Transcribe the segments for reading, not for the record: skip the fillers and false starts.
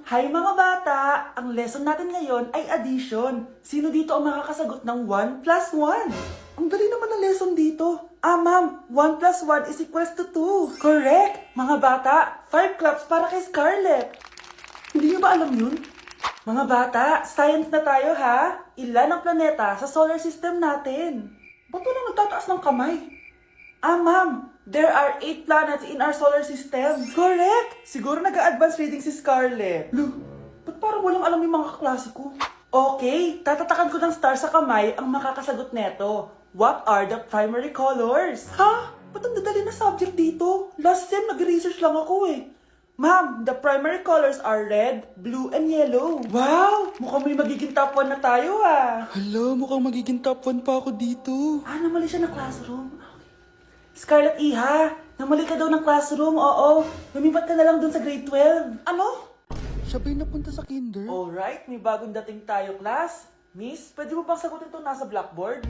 Hi mga bata! Ang lesson natin ngayon ay addition. Sino dito ang makakasagot ng 1 plus 1? Ang dali naman ng lesson dito. Ma'am, 1 plus 1 is equals to 2. Correct! Mga bata, 5 claps para kay Scarlett. Hindi niyo ba alam yun? Mga bata, science na tayo ha? Ilan ang planeta sa solar system natin? Ba't walang nagtataas ng kamay? Ma'am, there are 8 planets in our solar system. Correct! Siguro nag-a-advance reading si Scarlett. Lo, ba't parang walang alam yung mga kaklase ko? Okay, tatatakan ko ng star sa kamay ang makakasagot neto. What are the primary colors? Ha? Ba't ang dadali na subject dito? Last sem, nag-research lang ako eh. Ma'am, the primary colors are red, blue, and yellow. Wow! Mukhang may magiging top 1 na tayo ah. Hala, mukhang magiging top 1 pa ako dito. Namali siya ng classroom. Scarlett Iha, namali ka daw ng classroom, oo. Lumipat ka na lang dun sa grade 12. Ano? Siya ba'y napunta sa kinder? Alright, may bagong dating tayo, class. Miss, pwede mo bang sagutin ito nasa blackboard?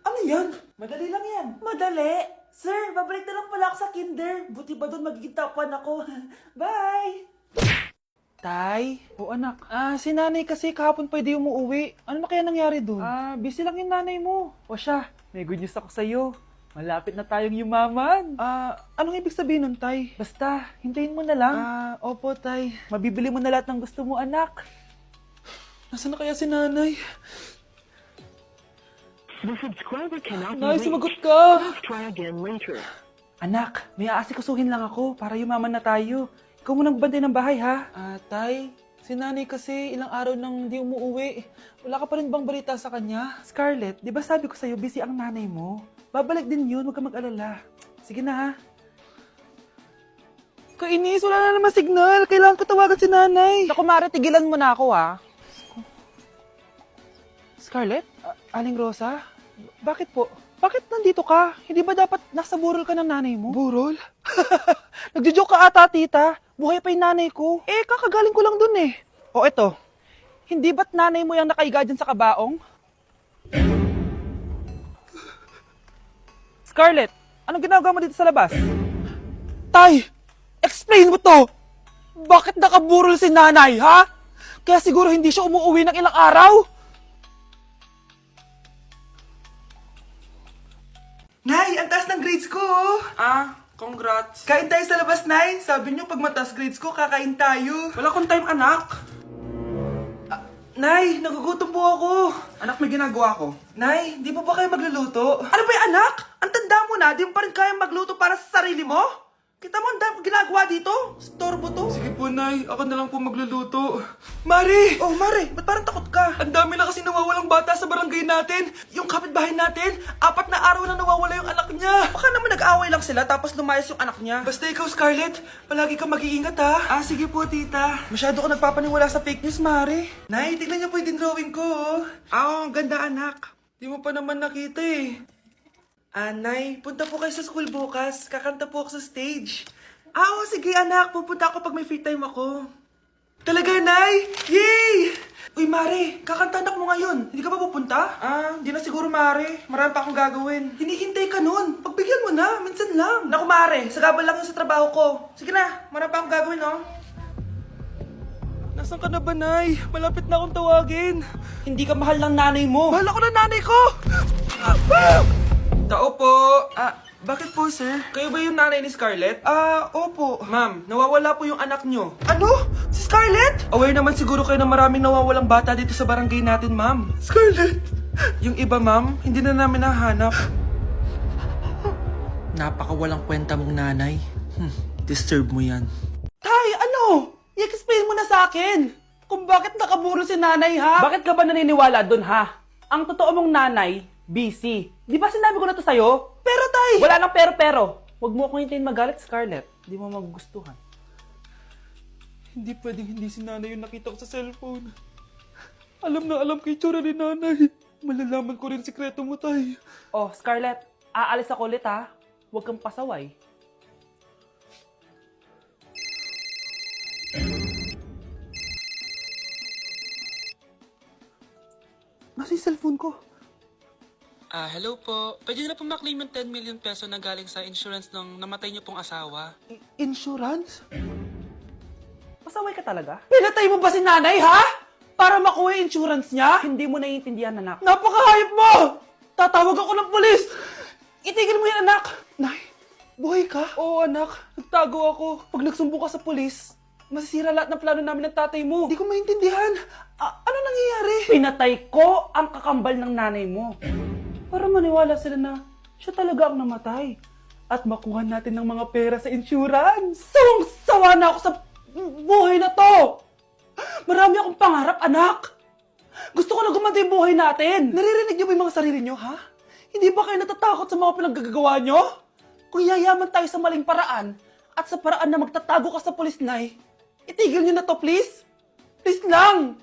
Ano yan? Madali lang yan. Madali? Sir, babalik na lang pala ako sa kinder. Buti ba doon magiging top 1 ako? Bye! Tay? O anak, si nanay kasi kahapon pwede umuwi. Ano na kaya nangyari doon? Busy lang yung nanay mo. O siya, may good news ako sa'yo. Malapit na tayong yumaman. Anong ibig sabihin nun, Tay? Basta, hintayin mo na lang. Opo, Tay. Mabibili mo na lahat ng gusto mo, anak. Nasaan na kaya si nanay? The subscriber cannot Nay, be reached. sumagot ka! Please try again later. Anak, may aasikasuhin lang ako para yumaman na tayo. Ikaw mo nang bantay ng bahay, ha? Tay, si nanay kasi ilang araw nang di umuwi. Wala ka pa rin bang balita sa kanya? Scarlett, di ba sabi ko sa'yo busy ang nanay mo? Babalik din yun, huwag ka mag-alala. Sige na, ha? Kainis, wala na naman signal. Kailangan ko tawagan si nanay. Naku, Mare, tigilan mo na ako, ha? Scarlett? Aling Rosa? Bakit po? Bakit nandito ka? Hindi ba dapat nasa burol ka ng nanay mo? Burol? Nagjo-joke ka ata, tita. Buhay pa yung nanay ko. Kakagaling ko lang dun eh. O eto, hindi ba't nanay mo yung nakaiga dyan sa kabaong? Scarlett, anong ginagawa mo dito sa labas? Tay, explain mo to! Bakit nakaburol si nanay, ha? Kaya siguro hindi siya umuwi ng ilang araw? Nay, ang taas ng grades ko, oh! Congrats. Kain tayo sa labas, Nay. Sabi niyo, pag mataas grades ko, kakain tayo. Wala kong time, anak. Nay, nagugutom po ako. Anak, may ginagawa ko. Nay, di pa ba kayo magluluto? Ano ba yung anak? Ang tanda mo na, di mo pa rin kaya magluto para sa sarili mo? Kita mo ang dami ginagawa dito? Storbo to. Sige po, Nay. Ako na lang po magluluto. Mari! Oh, Mare, ba't parang takot ka? Ang dami na kasi nawawalang bata sa barangay natin. Yung kapitbahay natin, 4 na araw na nawawala yung anak niya. Baka naman nag-away lang sila tapos lumayas yung anak niya. Basta ikaw, Scarlett, palagi kang mag-iingat, ha? Sige po, tita. Masyado ko nagpapaniwala sa fake news, Mare. Nay, tignan niyo po yung drawing ko, oh. Ang ganda, anak. Di mo pa naman nakita, eh. Nay, punta po kayo sa school bukas. Kakanta po ako sa stage. Sige anak. Pupunta ako pag may free time ako. Talaga, Nay? Yay! Uy, Mare, kakanta anak mo ngayon. Hindi ka ba pupunta? Hindi na siguro, Mare. Marami pa akong gagawin. Hinihintay ka nun. Pagbigyan mo na, minsan lang. Naku, Mare, sagabal lang yun sa trabaho ko. Sige na, marami pa akong gagawin, oh. Nasaan ka na ba, Nay? Malapit na akong tawagin. Hindi ka mahal ng nanay mo. Mahal ako ng nanay ko! Tao po! Bakit po, sir? Kayo ba yung nanay ni Scarlett? Opo. Ma'am, nawawala po yung anak nyo. Ano? Si Scarlett? Aware naman siguro kayo na maraming nawawalang bata dito sa barangay natin, ma'am. Scarlett! Yung iba, ma'am, hindi na namin nahanap. Napakawalang kwenta mong nanay. Disturb mo yan. Tay, ano? I-explain mo na sa akin. Kung bakit nakaburo si nanay, ha? Bakit ka ba naniniwala dun, ha? Ang totoo mong nanay, busy. Di ba sinabi ko na to sa'yo? Pero, tay! Wala nang pero-pero. Huwag mo akong hintayin magalit, Scarlett. Di mo magugustuhan. Hindi pwedeng hindi si nanay yung nakita ko sa cellphone. Alam na alam kay tsura ni nanay. Malalaman ko rin sikreto mo, tay. Oh, Scarlett, aalis ako ulit, ha? Huwag kang pasaway. Nasa yung cellphone ko. Hello po. Pwede na po maklaim yung 10 million peso na galing sa insurance ng namatay niyo pong asawa. Insurance? Pasaway ka talaga? Pinatay mo ba si nanay, ha? Para makuha yung insurance niya? Hindi mo naiintindihan, anak. Napakahayop mo! Tatawag ako ng pulis! Itigil mo yan, anak! Nay, buhay ka? Oo, anak. Nagtago ako. Pag nagsumbong ka sa pulis, masisira lahat ng plano namin ng tatay mo. Hindi ko maintindihan. Ano nangyayari? Pinatay ko ang kakambal ng nanay mo. Para maniwala sila na siya talaga ang namatay. At makuha natin ng mga pera sa insurance. Sawang-sawa na ako sa buhay na to! Marami akong pangarap, anak! Gusto ko na gumanda yung buhay natin! Naririnig niyo ba yung mga sarili niyo, ha? Hindi ba kayo natatakot sa mga pinaggagawa niyo? Kung yayaman tayo sa maling paraan at sa paraan na magtatago ka sa pulis, Nay, itigil niyo na to, please! Please lang!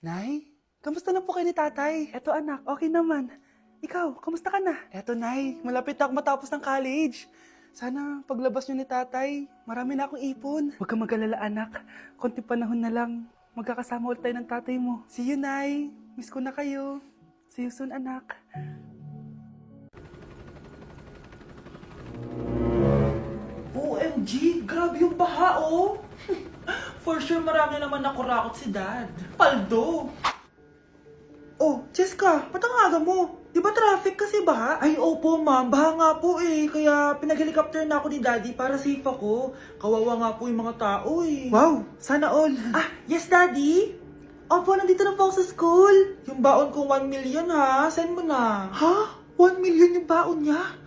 Nay, kamusta na po kayo ni tatay? Eto anak, okay naman. Ikaw, kamusta ka na? Eto nay, malapit na ako matapos ng college. Sana paglabas niyo ni tatay, marami na akong ipon. Huwag kang mag-alala anak, konti panahon na lang. Magkakasama ulit tayo ng tatay mo. See you, Nay. Miss ko na kayo. See you soon, anak. OMG, grabe yung baha, oh. For sure, marami naman nakurakot si Dad. Paldo. Oh, Cheska, ba't ang aga mo? Di ba traffic kasi baha? Ay, opo ma'am, baha nga po eh. Kaya pinag-helicopter na ako ni Daddy para safe ako. Kawawa nga po yung mga tao eh. Wow, sana all. Ah, yes Daddy? Opo, nandito na po ako sa school. Yung baon kong 1 million ha, send mo na. Ha? 1 million yung baon niya?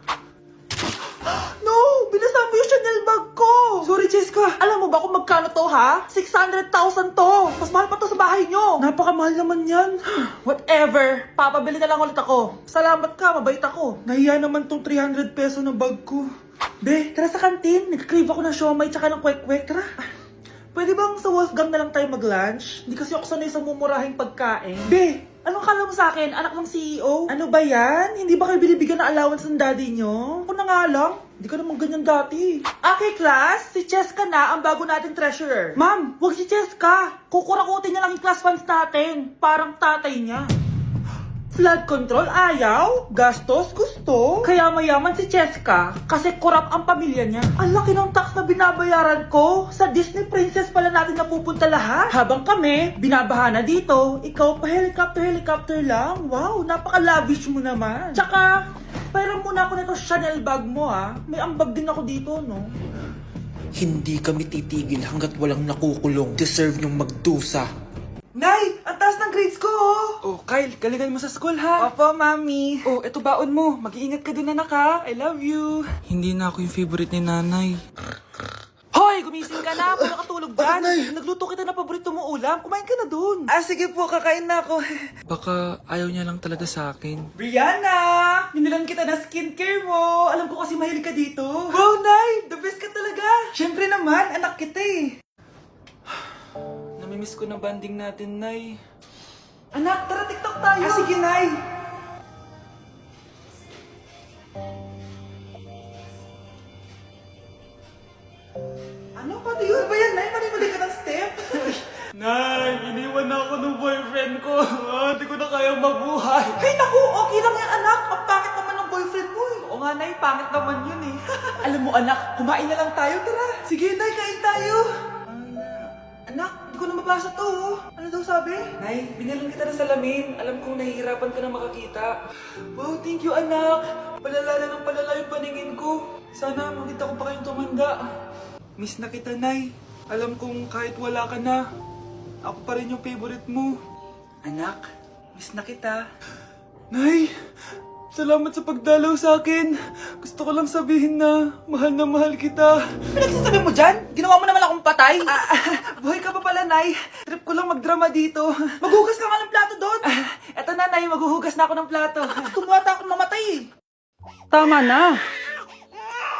No! Binasa mo yung Chanel bag ko! Sorry, Cheska. Alam mo ba kung magkano to, ha? 600,000 to! Mas mahal pa to sa bahay nyo! Napakamahal naman yan. Whatever. Papabili na lang ulit ako. Salamat ka, mabait ako. Nahiya naman tong 300 peso na bag ko. Be, tara sa kantin. Nag-crave ako ng siomay tsaka ng kwek-kwek. Tara. Pwede bang sa Wolfgang na lang tayo mag-lunch? Hindi kasi ako sanay sa mumurahing pagkain. Be, anong kala mo sa akin? Anak ng CEO? Ano ba yan? Hindi ba kayo binibigyan ng allowance ng daddy nyo? Ako na nga lang. Hindi ka naman ganyan dati. Okay, class. Si Cheska na ang bago nating treasurer. Ma'am, wag si Cheska. Kukurakutin niya lang yung class funds natin. Parang tatay niya. Flood control, ayaw. Gastos, gusto. Kaya mayaman si Cheska kasi korap ang pamilya niya. Ang laki ng tax na binabayaran ko. Sa Disney Princess pala natin napupunta lahat. Habang kami, binabaha na dito. Ikaw pa helicopter lang. Wow, napaka-lavish mo naman. Tsaka, pairam muna ako nito Chanel bag mo ha. May ambag din ako dito, no? Hindi kami titigil hanggat walang nakukulong. Deserve niyong magdusa. Nay, ang taas ng grades ko, oh. Oh, Kyle, galingan mo sa school, ha? Opo, mami. Oh, eto baon mo. Mag-iingat ka dun, anak, ha? I love you. Hindi na ako yung favorite ni nanay. Hoy, gumising ka na. Kung nakatulog dyan. Nagluto kita na paborito mo ulam. Kumain ka na dun. Ah, sige po, kakain na ako. Baka ayaw niya lang talaga sa akin. Brianna! Binilan kita na skincare mo. Alam ko kasi mahilig ka dito. Wow, Nay! The best ka talaga. Siyempre naman, anak kita eh. Namimiss ko na banding natin, Nay. Anak, tara TikTok tayo. Ah, sige, Nay. Ano? Paano yun ba yan, Nay? Mali-mali ka ng step? Nay, iniwan na ako ng boyfriend ko. Hindi ko na kayang mabuhay. Ay, naku, okay lang yan, anak. Ang pangit naman ng boyfriend mo eh. Oo nga, Nay, pangit naman yun eh. Alam mo, anak, kumain na lang tayo, tara. Sige, Nay, kain tayo. Anak, hindi ko na mabasa to, oh. Ano daw sabi? Nay, binilan kita ng salamin. Alam kong nahihirapan ka na makakita. Wow, thank you, anak. Palala na ng palala yung paningin ko. Sana makita ko pa kayong tumanda. Miss na kita, Nay. Alam kong kahit wala ka na, ako pa rin yung favorite mo. Anak, miss na kita. Nay, salamat sa pagdalaw sa akin. Gusto ko lang sabihin na mahal kita. Pinagsasabi mo dyan? Ginawa mo naman akong patay? Buhay ka pa pala, Nay. Trip ko lang magdrama dito. Maghugas ka nga ng plato doon. Eto na, Nay. Maghuhugas na ako ng plato. Gusto mo ata akong mamatay eh. Tama na.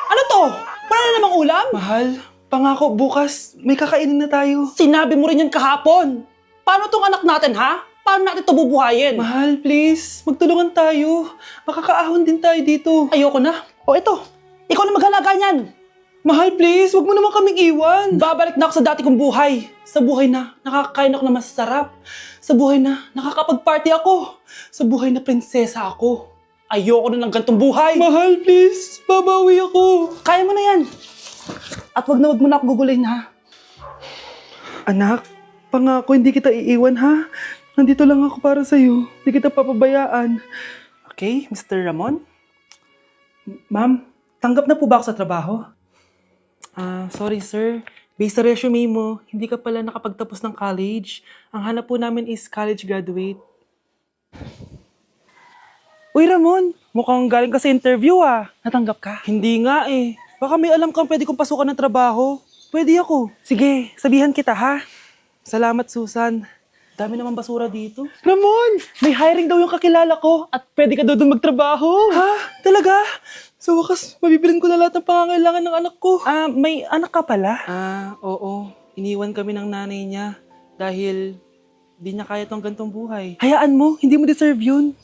Ano to? Wala na namang ulam? Mahal, pangako bukas may kakainin na tayo. Sinabi mo rin yan kahapon. Paano tong anak natin, ha? Paano natin ito bubuhayin? Mahal, please. Magtulungan tayo. Makakaahon din tayo dito. Ayoko na. O ito, ikaw na maghalaga niyan. Mahal, please. Huwag mo naman kaming iwan. Babalik na ako sa dati kong buhay. Sa buhay na nakakakain ako na masarap. Sa buhay na nakakapag-party ako. Sa buhay na prinsesa ako. Ayoko na ng gantong buhay. Mahal, please. Babawi ako. Kaya mo na yan. At wag mo na ako gugulin, ha? Anak, pangako hindi kita iiwan, ha? Nandito lang ako para sa'yo. Hindi kita papabayaan. Okay, Mr. Ramon? Ma'am, tanggap na po ba ako sa trabaho? Sorry sir. Based sa resume mo, hindi ka pala nakapagtapos ng college. Ang hanap po namin is college graduate. Uy Ramon, mukhang galing ka sa interview Natanggap ka? Hindi nga eh. Baka may alam kang pwede kong pasukan ng trabaho. Pwede ako. Sige, sabihan kita ha. Salamat Susan. Dami naman basura dito. Ramon, may hiring daw yung kakilala ko at pwede ka daw doon magtrabaho. Ha? Talaga? Sa wakas, mabibilin ko na lahat ng pangangailangan ng anak ko. May anak ka pala? Oo. Iniwan kami ng nanay niya dahil di niya kaya tong gantong buhay. Hayaan mo, hindi mo deserve yun.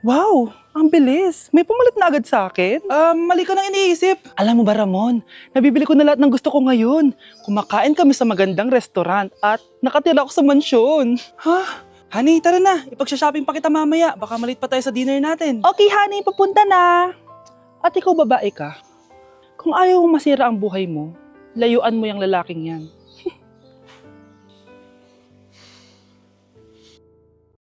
Wow, ang bilis. May pumalit na agad sa akin? Mali ka nang iniisip. Alam mo ba Ramon, nabibili ko na lahat ng gusto ko ngayon. Kumakain kami sa magandang restaurant at nakatira ako sa mansyon. Ha? Honey, tara na. Ipag-shopping pa kita mamaya. Baka malit pa tayo sa dinner natin. Okay, honey. Papunta na. At ikaw babae ka. Kung ayaw mong masira ang buhay mo, layuan mo yung lalaking yan.